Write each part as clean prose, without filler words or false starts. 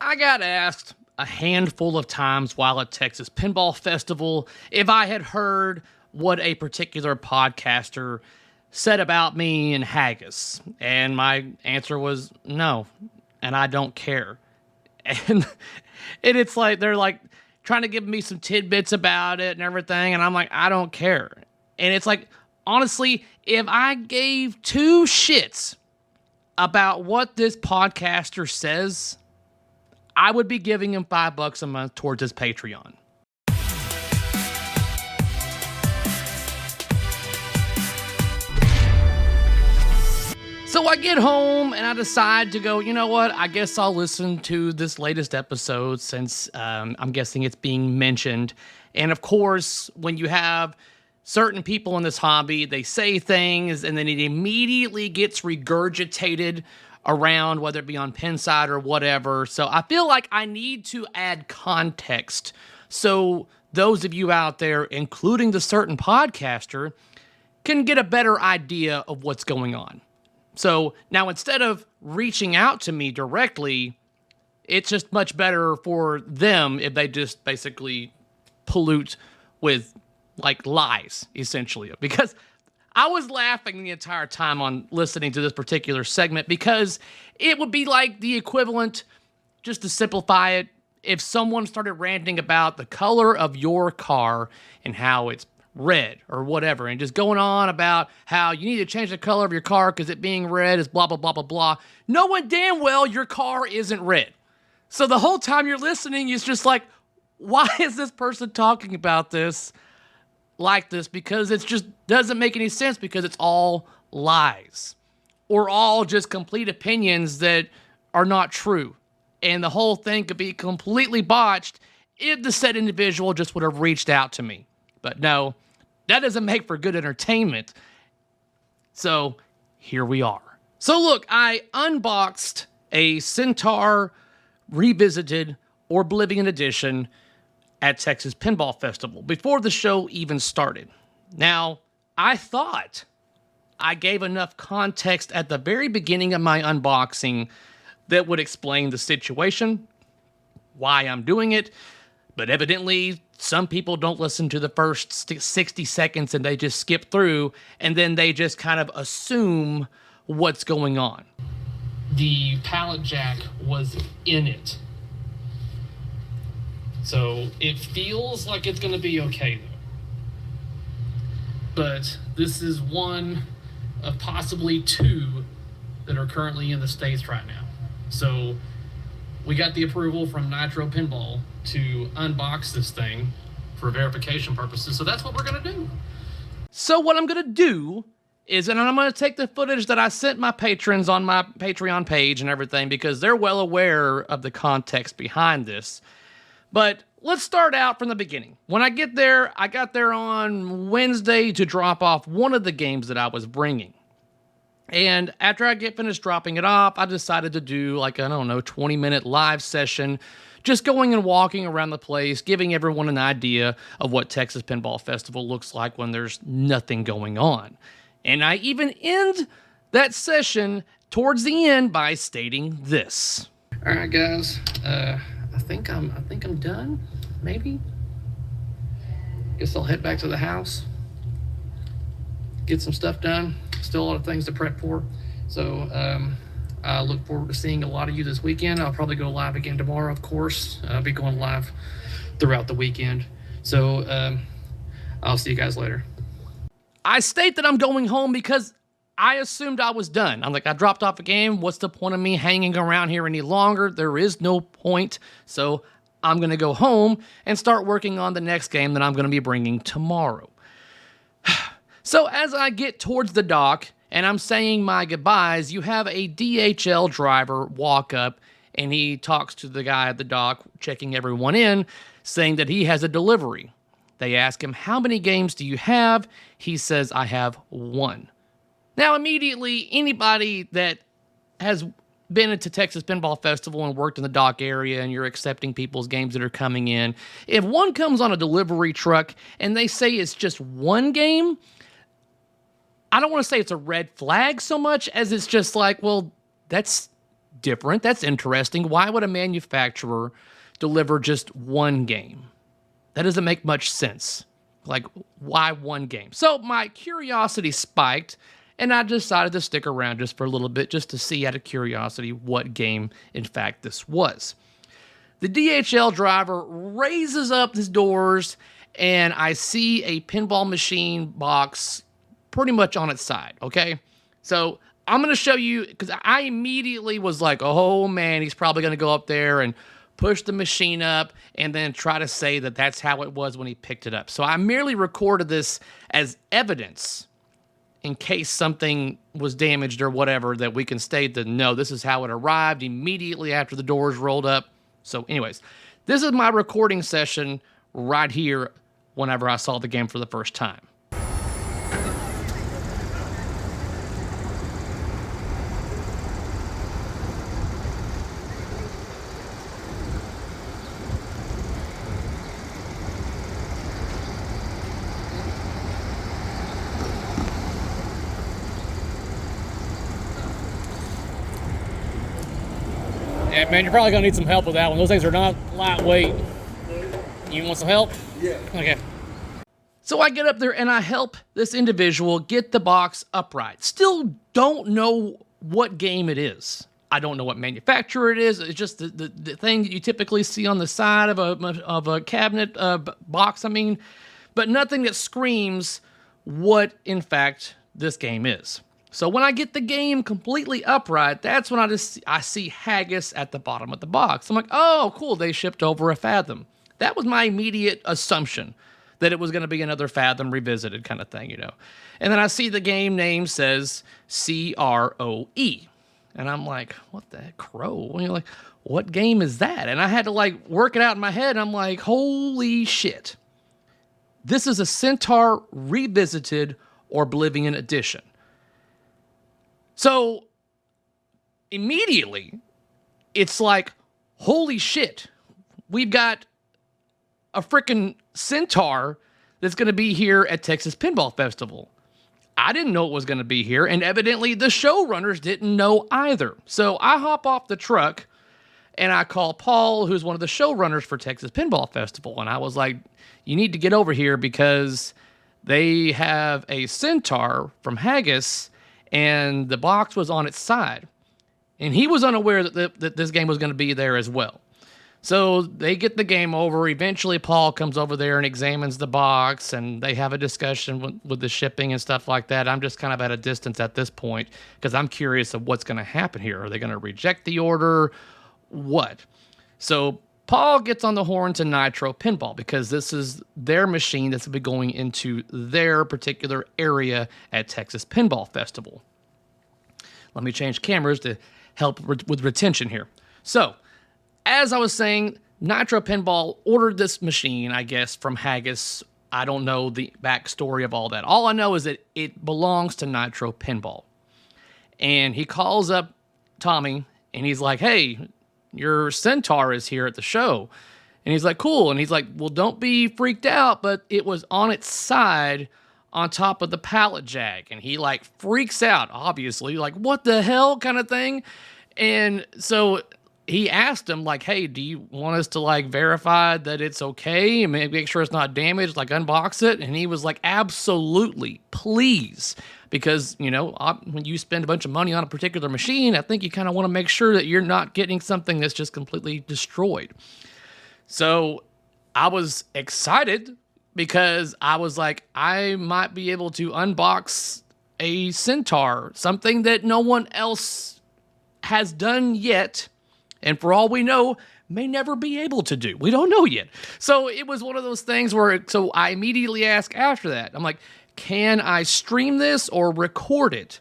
I got asked a handful of times while at Texas Pinball Festival if I had heard what a particular podcaster said about me and haggis. And my answer was no, and I don't care. And it's like they're like trying to give me some tidbits about it and everything, and I'm like, I don't care. And it's like, honestly, if I gave two shits about what this podcaster says, I would be giving him $5 a month towards his Patreon. So I get home and I decide to go, you know what? I guess I'll listen to this latest episode since I'm guessing it's being mentioned. And of course, when you have certain people in this hobby, they say things and then it immediately gets regurgitated around, whether it be on Pinside or whatever. So I feel like I need to add context so those of you out there, including the certain podcaster, can get a better idea of what's going on. So now instead of reaching out to me directly, it's just much better for them if they just basically pollute with like lies, essentially. Because I was laughing the entire time on listening to this particular segment because it would be like the equivalent, just to simplify it, if someone started ranting about the color of your car and how it's red or whatever, and just going on about how you need to change the color of your car because it being red is blah, blah, blah, blah, blah. Knowing damn well your car isn't red. So the whole time you're listening, it's just like, why is this person talking about this like this? Because it just doesn't make any sense because it's all lies or all just complete opinions that are not true. And the whole thing could be completely botched if the said individual just would have reached out to me. But no, that doesn't make for good entertainment. So here we are. So look, I unboxed a Centaur Revisited or Oblivion Edition at Texas Pinball Festival before the show even started. Now, I thought I gave enough context at the very beginning of my unboxing that would explain the situation, why I'm doing it, but evidently some people don't listen to the first 60 seconds and they just skip through and then they just kind of assume what's going on. The pallet jack was in it. So it feels like it's going to be okay, though. But this is one of possibly two that are currently in the States right now. So we got the approval from Nitro Pinball to unbox this thing for verification purposes. So that's what we're going to do. So what I'm going to do is, and I'm going to take the footage that I sent my patrons on my Patreon page and everything because they're well aware of the context behind this. But let's start out from the beginning. When I get there, I got there on Wednesday to drop off one of the games that I was bringing. And after I get finished dropping it off, I decided to do like, 20-minute live session, just going and walking around the place, giving everyone an idea of what Texas Pinball Festival looks like when there's nothing going on. And I even end that session towards the end by stating this. All right, guys. I think I'm done, maybe. Guess I'll head back to the house, get some stuff done. Still a lot of things to prep for. So I look forward to seeing a lot of you this weekend. I'll probably go live again tomorrow, of course. I'll be going live throughout the weekend. So I'll see you guys later. I state that I'm going home because I assumed I was done. I'm like, I dropped off a game. What's the point of me hanging around here any longer? There is no point. So I'm going to go home and start working on the next game that I'm going to be bringing tomorrow. So as I get towards the dock and I'm saying my goodbyes, you have a DHL driver walk up and he talks to the guy at the dock, checking everyone in, saying that he has a delivery. They ask him, how many games do you have? He says, I have one. Now, immediately, anybody that has been into Texas Pinball Festival and worked in the dock area and you're accepting people's games that are coming in, if one comes on a delivery truck and they say it's just one game, I don't want to say it's a red flag so much as it's just like, well, that's different. That's interesting. Why would a manufacturer deliver just one game? That doesn't make much sense. Like, why one game? So my curiosity spiked, and I decided to stick around just for a little bit, just to see out of curiosity what game, in fact, this was. The DHL driver raises up his doors, and I see a pinball machine box pretty much on its side, okay? So I'm going to show you, because I immediately was like, oh man, he's probably going to go up there and push the machine up and then try to say that that's how it was when he picked it up. So I merely recorded this as evidence in case something was damaged or whatever, that we can state that, no, this is how it arrived immediately after the doors rolled up. So anyways, this is my recording session right here whenever I saw the game for the first time. Yeah, man, you're probably gonna need some help with that one. Those things are not lightweight. You want some help? Yeah. Okay. So I get up there and I help this individual get the box upright. Still don't know what game it is. I don't know what manufacturer it is. It's just the thing that you typically see on the side of a cabinet box, but nothing that screams what, in fact, this game is. So when I get the game completely upright, that's when I see haggis at the bottom of the box. I'm like, oh, cool, they shipped over a Fathom. That was my immediate assumption, that it was going to be another Fathom revisited kind of thing, And then I see the game name says CROE. And I'm like, what the heck, Crow? Like, what game is that? And I had to work it out in my head. And I'm like, holy shit. This is a Centaur Revisited or Oblivion Edition. So immediately, it's like, holy shit, we've got a freaking Centaur that's going to be here at Texas Pinball Festival. I didn't know it was going to be here, and evidently the showrunners didn't know either. So I hop off the truck, and I call Paul, who's one of the showrunners for Texas Pinball Festival, and I was like, you need to get over here because they have a Centaur from Haggis, and the box was on its side. And he was unaware that this game was going to be there as well. So they get the game over. Eventually, Paul comes over there and examines the box, and they have a discussion with the shipping and stuff like that. I'm just kind of at a distance at this point because I'm curious of what's going to happen here. Are they going to reject the order? What? So Paul gets on the horn to Nitro Pinball because this is their machine that's be going into their particular area at Texas Pinball Festival. Let me change cameras to help with retention here. So, as I was saying, Nitro Pinball ordered this machine, I guess, from Haggis. I don't know the backstory of all that. All I know is that it belongs to Nitro Pinball. And he calls up Tommy, and he's like, hey, your Centaur is here at the show. And he's like, cool. And he's like, well, don't be freaked out, but it was on its side on top of the pallet jack. And he freaks out, obviously, what the hell kind of thing. And so he asked him, hey, do you want us to verify that it's okay and make sure it's not damaged, unbox it? And he was like, absolutely, please. Because, when you spend a bunch of money on a particular machine, I think you kind of want to make sure that you're not getting something that's just completely destroyed. So I was excited because I was like, I might be able to unbox a Centaur, something that no one else has done yet. And for all we know, may never be able to do. We don't know yet. So it was one of those things where, so I immediately asked after that, I'm like, can I stream this or record it?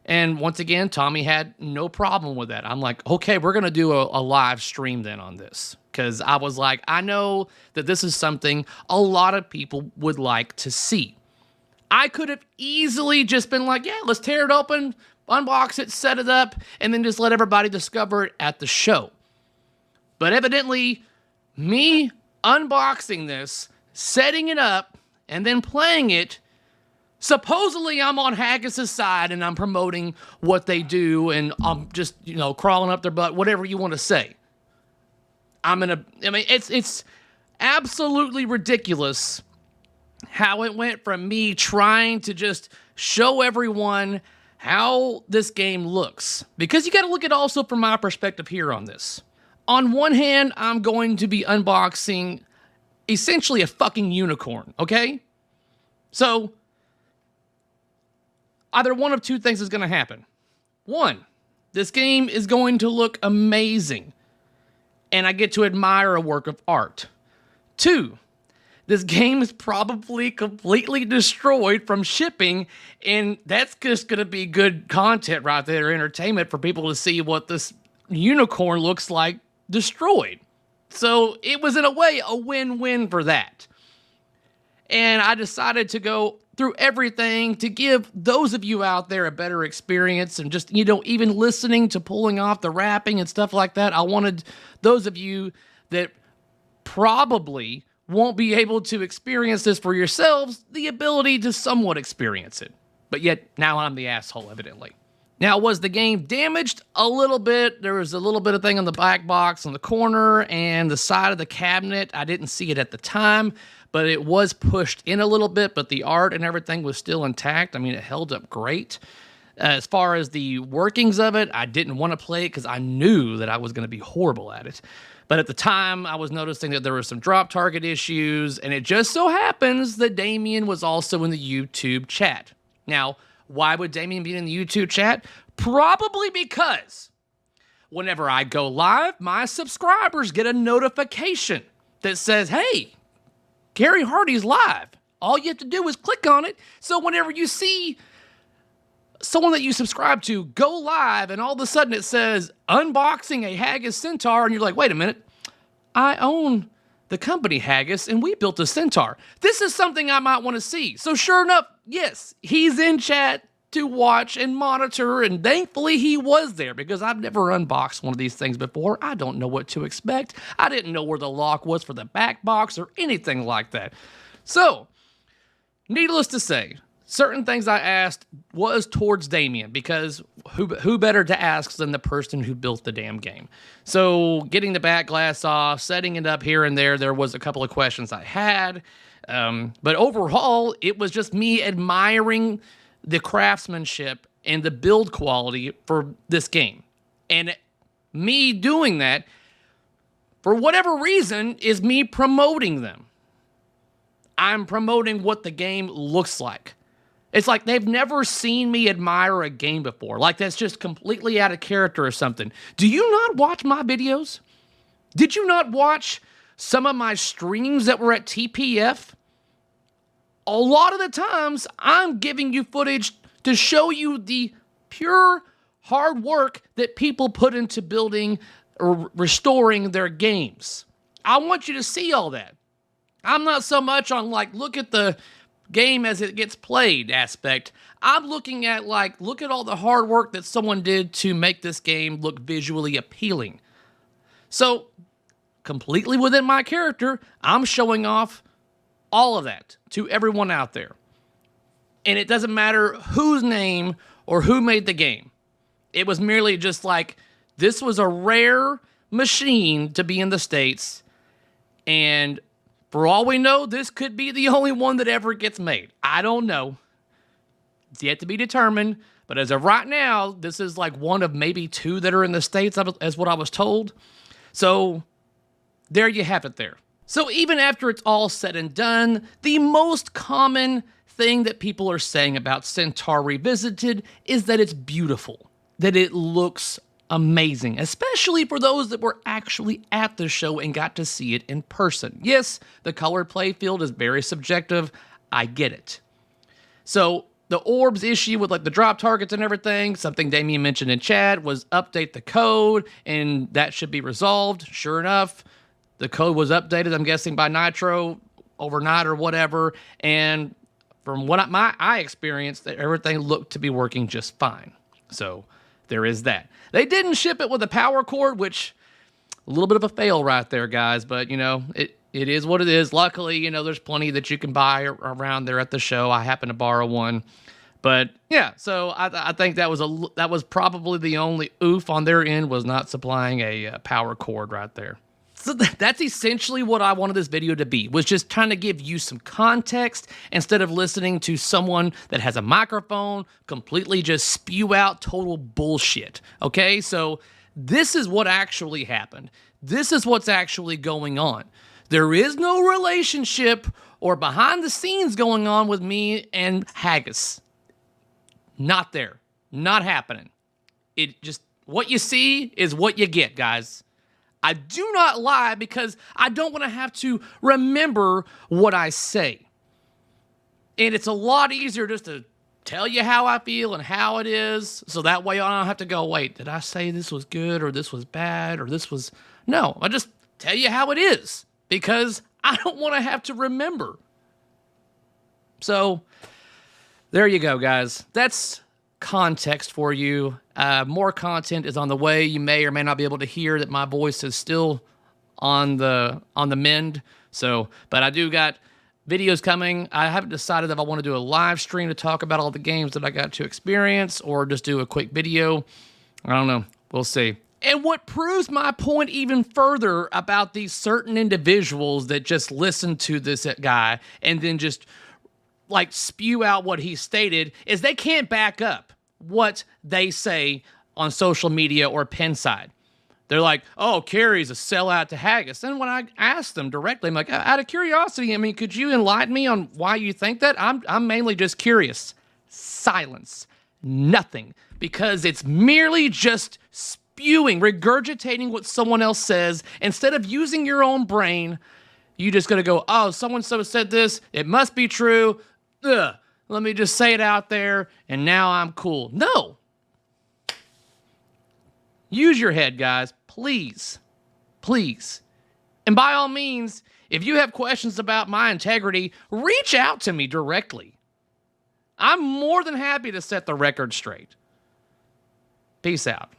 And once again, Tommy had no problem with that. I'm like, okay, we're going to do a live stream then on this. Because I was like, I know that this is something a lot of people would like to see. I could have easily just been like, yeah, let's tear it open, unbox it, set it up, and then just let everybody discover it at the show. But evidently, me unboxing this, setting it up, and then playing it Supposedly, I'm on Haggis' side and I'm promoting what they do and I'm just, crawling up their butt, whatever you want to say. It's absolutely ridiculous how it went from me trying to just show everyone how this game looks. Because you got to look at also from my perspective here on this. On one hand, I'm going to be unboxing essentially a fucking unicorn, okay? So, either one of two things is going to happen. One, this game is going to look amazing, and I get to admire a work of art. Two, this game is probably completely destroyed from shipping, and that's just going to be good content right there, entertainment for people to see what this unicorn looks like destroyed. So it was in a way a win-win for that. And I decided to go through everything to give those of you out there a better experience and just, even listening to pulling off the wrapping and stuff like that. I wanted those of you that probably won't be able to experience this for yourselves, the ability to somewhat experience it. But yet, now I'm the asshole, evidently. Now, was the game damaged? A little bit. There was a little bit of thing on the back box on the corner and the side of the cabinet. I didn't see it at the time, but it was pushed in a little bit, but the art and everything was still intact. It held up great. As far as the workings of it, I didn't want to play it because I knew that I was going to be horrible at it. But at the time, I was noticing that there were some drop target issues, and it just so happens that Damien was also in the YouTube chat. Now, why would Damien be in the YouTube chat? Probably because whenever I go live, my subscribers get a notification that says, hey, Cary Hardy's live. All you have to do is click on it. So whenever you see someone that you subscribe to go live and all of a sudden it says unboxing a haggis Centaur, and you're like, wait a minute, I own the company Haggis and we built a Centaur. This is something I might want to see. So sure enough, yes, he's in chat to watch and monitor, and thankfully he was there because I've never unboxed one of these things before. I don't know what to expect. I didn't know where the lock was for the back box or anything like that. So, needless to say, certain things I asked was towards Damien because who better to ask than the person who built the damn game. So getting the back glass off, setting it up here and there was a couple of questions I had. But overall, it was just me admiring the craftsmanship and the build quality for this game. And me doing that, for whatever reason, is me promoting them. I'm promoting what the game looks like. It's like they've never seen me admire a game before. Like that's just completely out of character or something. Do you not watch my videos? Did you not watch some of my streams that were at TPF? A lot of the times, I'm giving you footage to show you the pure hard work that people put into building or restoring their games. I want you to see all that. I'm not so much on like, look at the game as it gets played aspect. I'm looking at like, look at all the hard work that someone did to make this game look visually appealing. So, completely within my character, I'm showing off all of that to everyone out there. And it doesn't matter whose name or who made the game. It was merely just like, this was a rare machine to be in the States, and for all we know, this could be the only one that ever gets made. I don't know. It's yet to be determined. But as of right now, this is like one of maybe two that are in the States, as what I was told. So there you have it there. So even after it's all said and done, the most common thing that people are saying about Centaur Revisited is that it's beautiful, that it looks amazing, especially for those that were actually at the show and got to see it in person. Yes, the colored playfield is very subjective. I get it. So the orbs issue with like the drop targets and everything, something Damien mentioned in chat, was update the code and that should be resolved. Sure enough, the code was updated, I'm guessing by Nitro overnight or whatever. And from what I experienced, that everything looked to be working just fine. So there is that. They didn't ship it with a power cord, which a little bit of a fail right there, guys. But, you know, it It is what it is. Luckily, there's plenty that you can buy around there at the show. I happen to borrow one. But yeah, so I think that was probably the only oof on their end, was not supplying a power cord right there. So that's essentially what I wanted this video to be, was just trying to give you some context instead of listening to someone that has a microphone completely just spew out total bullshit. Okay, so this is what actually happened. This is what's actually going on. There is no relationship or behind the scenes going on with me and Haggis. Not there. Not happening. It just, what you see is what you get, guys. I do not lie because I don't want to have to remember what I say. And it's a lot easier just to tell you how I feel and how it is, so that way I don't have to go, wait, did I say this was good or this was bad or this was... No, I just tell you how it is because I don't want to have to remember. So, there you go, guys. That's context for you. More content is on the way. You may or may not be able to hear that my voice is still on the mend. So, but I do got videos coming. I haven't decided if I want to do a live stream to talk about all the games that I got to experience or just do a quick video. I don't know. We'll see. And what proves my point even further about these certain individuals that just listen to this guy and then just like spew out what he stated is they can't back up what they say on social media or Pinside. They're like, oh, Cary's a sellout to Haggis. And when I asked them directly, I'm like, out of curiosity, I mean, could you enlighten me on why you think that? I'm mainly just curious. Silence. Nothing. Because it's merely just spewing, regurgitating what someone else says. Instead of using your own brain, you just gotta go, oh, so-and-so said this. It must be true. Ugh. Let me just say it out there, and now I'm cool. No. Use your head, guys. Please. Please. And by all means, if you have questions about my integrity, reach out to me directly. I'm more than happy to set the record straight. Peace out.